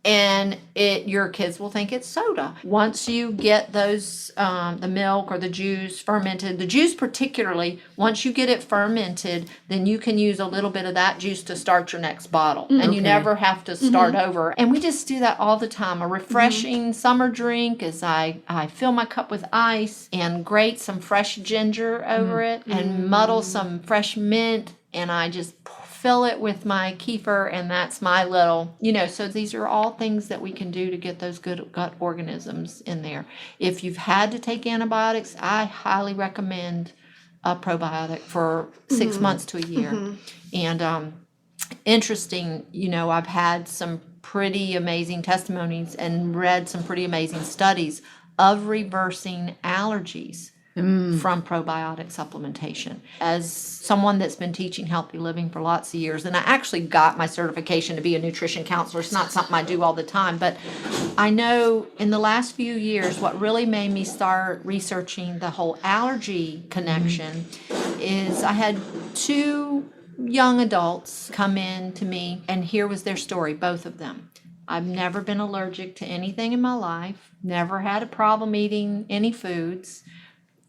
S1: and your kids will think it's soda. Once you get those, the milk or the juice fermented, the juice particularly, once you get it fermented, then you can use a little bit of that juice to start your next bottle. And you never have to start over. And we just do that all the time. A refreshing summer drink is I fill my cup with ice and grate some fresh ginger over it and muddle some fresh mint, and I just fill it with my kefir, and that's my little, so these are all things that we can do to get those good gut organisms in there. If you've had to take antibiotics, I highly recommend a probiotic for 6 months to a year. And interesting, I've had some pretty amazing testimonies and read some pretty amazing studies of reversing allergies from probiotic supplementation. As someone that's been teaching healthy living for lots of years, and I actually got my certification to be a nutrition counselor. It's not something I do all the time, but I know in the last few years, what really made me start researching the whole allergy connection is I had 2 young adults come in to me, and here was their story, both of them. I've never been allergic to anything in my life, never had a problem eating any foods,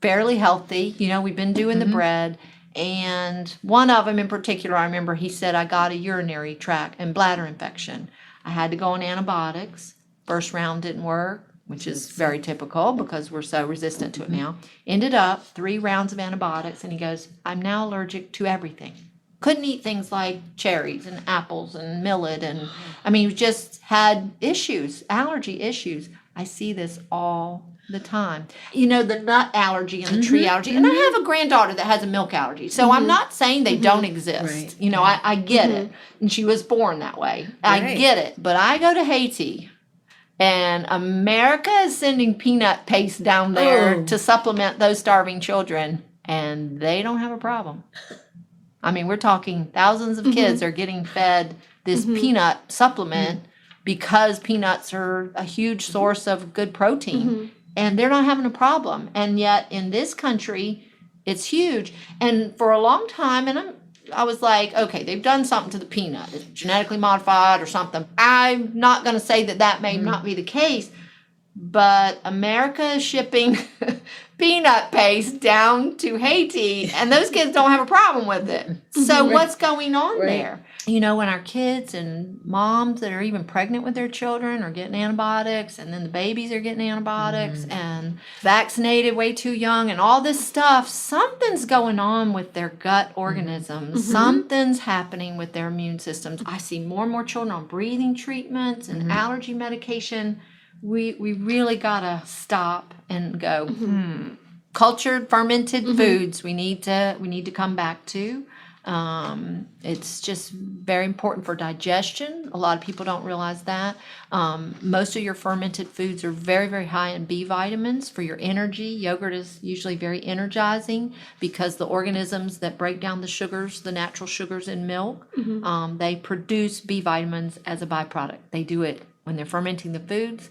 S1: fairly healthy. We've been doing the bread. And one of them in particular, I remember he said, I got a urinary tract and bladder infection. I had to go on antibiotics. First round didn't work, which is very typical because we're so resistant to it now. Ended up 3 rounds of antibiotics, and he goes, I'm now allergic to everything. Couldn't eat things like cherries and apples and millet. And just had issues, allergy issues. I see this all the time. The nut allergy and the tree allergy. And I have a granddaughter that has a milk allergy. So I'm not saying they don't exist. Right. I get it. And she was born that way. Right. I get it. But I go to Haiti, and America is sending peanut paste down there to supplement those starving children. And they don't have a problem. We're talking thousands of kids are getting fed this peanut supplement because peanuts are a huge source of good protein. And they're not having a problem. And yet in this country, it's huge. And for a long time, and I was like, okay, they've done something to the peanut. It's genetically modified or something. I'm not going to say that may not be the case. But America is shipping peanut paste down to Haiti, and those kids don't have a problem with it. So what's going on there? When our kids and moms that are even pregnant with their children are getting antibiotics, and then the babies are getting antibiotics, and vaccinated way too young, and all this stuff, something's going on with their gut organisms. Something's happening with their immune systems. I see more and more children on breathing treatments and allergy medication. We really gotta stop and go. Cultured, fermented foods we need to come back to. It's just very important for digestion. A lot of people don't realize that. Most of your fermented foods are very, very high in B vitamins for your energy. Yogurt is usually very energizing because the organisms that break down the sugars, the natural sugars in milk, they produce B vitamins as a byproduct. They do it when they're fermenting the foods.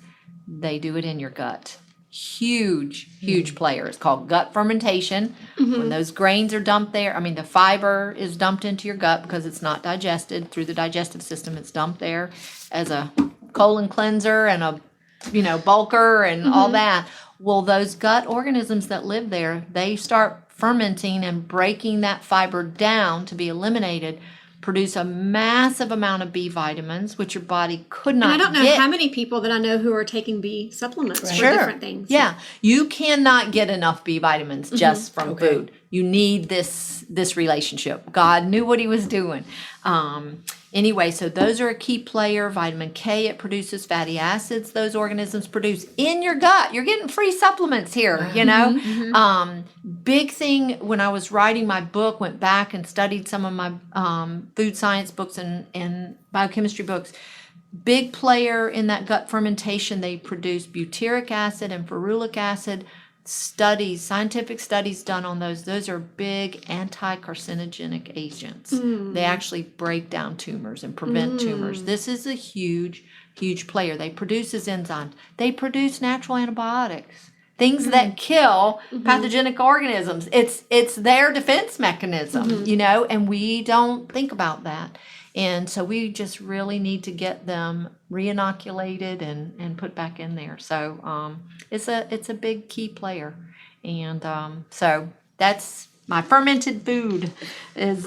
S1: They do it in your gut. Huge player. It's called gut fermentation. When those grains are dumped there, the fiber is dumped into your gut because it's not digested through the digestive system. It's dumped there as a colon cleanser and a, bulker and all that. Well, those gut organisms that live there, they start fermenting and breaking that fiber down to be eliminated, produce a massive amount of B vitamins, which your body could not get.
S2: And I don't know how many people that I know who are taking B supplements for different things.
S1: Yeah. You cannot get enough B vitamins just from food. You need this relationship. God knew what he was doing. Anyway, so those are a key player. Vitamin K, it produces fatty acids those organisms produce in your gut. You're getting free supplements here, Big thing, when I was writing my book, went back and studied some of my food science books and biochemistry books. Big player in that gut fermentation, they produce butyric acid and ferulic acid. Scientific studies done on those are big anti-carcinogenic agents. They actually break down tumors and prevent tumors. This is a huge player. They produce as enzymes. They produce natural antibiotics. things that kill pathogenic organisms. It's their defense mechanism, you know, and we don't think about that. And so we just really need to get them re-inoculated and put back in there. So it's a big key player. And so that's my fermented food is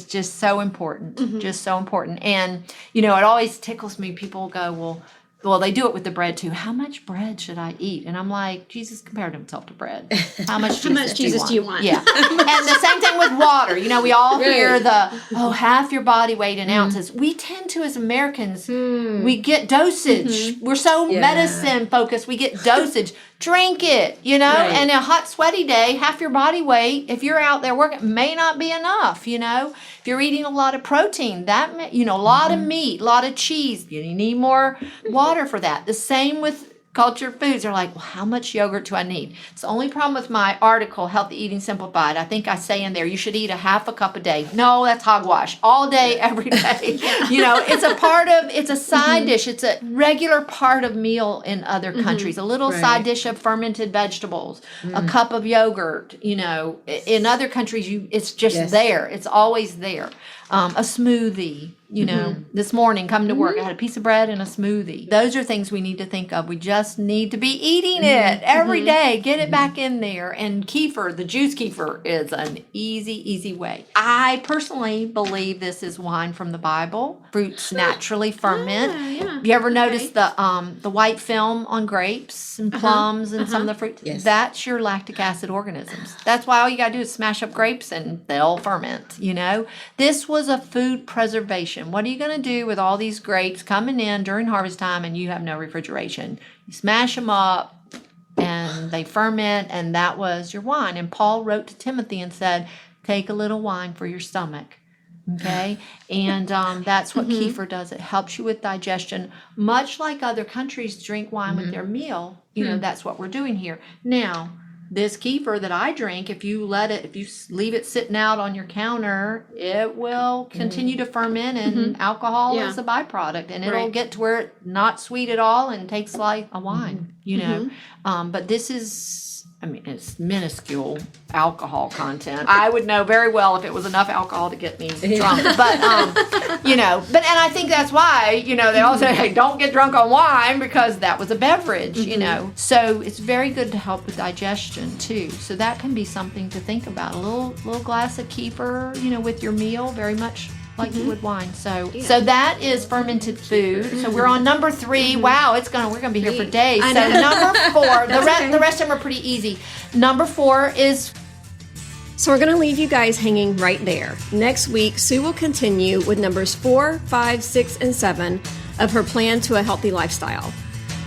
S1: just so important, just so important. And, you know, it always tickles me. People go, well, they do it with the bread too. How much bread should I eat? And I'm like, Jesus compared himself to bread. How much Jesus do you want? Yeah. And the same thing with water. You know, we all hear half your body weight in ounces. We tend to, as Americans, we get dosage. We're so medicine focused. We get dosage. Drink it, you know, and a hot, sweaty day, half your body weight, if you're out there working, may not be enough, you know. If you're eating a lot of protein, that, you know, a lot of meat, a lot of cheese, you need more water for that. The same with cultured foods. They're like, well, how much yogurt do I need? It's the only problem with my article, Healthy Eating Simplified. I think I say in there, you should eat a half a cup a day. No, that's hogwash. All day, every day. You know, it's a side dish. It's a regular part of meal in other countries. A little side dish of fermented vegetables, a cup of yogurt, you know. In other countries, it's just there. It's always there. A smoothie, you know, this morning coming to work, I had a piece of bread and a smoothie. Those are things we need to think of. We just need to be eating it every day. Get it back in there. And kefir, the juice kefir, is an easy way. I personally believe this is wine from the Bible. Fruits naturally ferment. You ever notice the white film on grapes and plums and some of the fruits? Yes. That's your lactic acid organisms. That's why all you got to do is smash up grapes and they'll ferment, you know. This was a food preservation. What are you going to do with all these grapes coming in during harvest time and you have no refrigeration? You smash them up and they ferment, and that was your wine. And Paul wrote to Timothy and said, take a little wine for your stomach. Okay? And that's what kefir does. It helps you with digestion. Much like other countries drink wine with their meal, you know, that's what we're doing here. Now, this kefir that I drink, if you leave it sitting out on your counter, it will continue to ferment, and alcohol is a byproduct, and it'll get to where it's not sweet at all and tastes like a wine, you know. But this is, I mean, it's minuscule alcohol content. I would know very well if it was enough alcohol to get me drunk. But, you know, and I think that's why, you know, they all say, hey, don't get drunk on wine, because that was a beverage, you know. So it's very good to help with digestion too. So that can be something to think about. A little glass of kefir, you know, with your meal, very much like you would wine. So that is fermented food. So we're on number 3. Wow, we're gonna be here for days. So number 4, the rest of them are pretty easy. Number 4 is.
S2: So we're going to leave you guys hanging right there. Next week, Sue will continue with numbers 4, 5, 6, and 7 of her plan to a healthy lifestyle.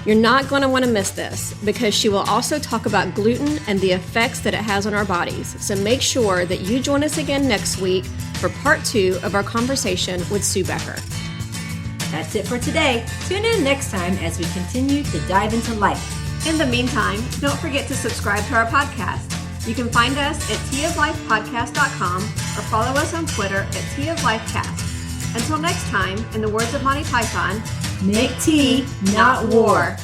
S2: You're not going to want to miss this, because she will also talk about gluten and the effects that it has on our bodies. So make sure that you join us again next week for part 2 of our conversation with Sue Becker.
S3: That's it for today. Tune in next time as we continue to dive into life.
S2: In the meantime, don't forget to subscribe to our podcast. You can find us at teaoflifepodcast.com or follow us on Twitter at teaoflifecast. Until next time, in the words of Monty Python,
S3: make tea, not war.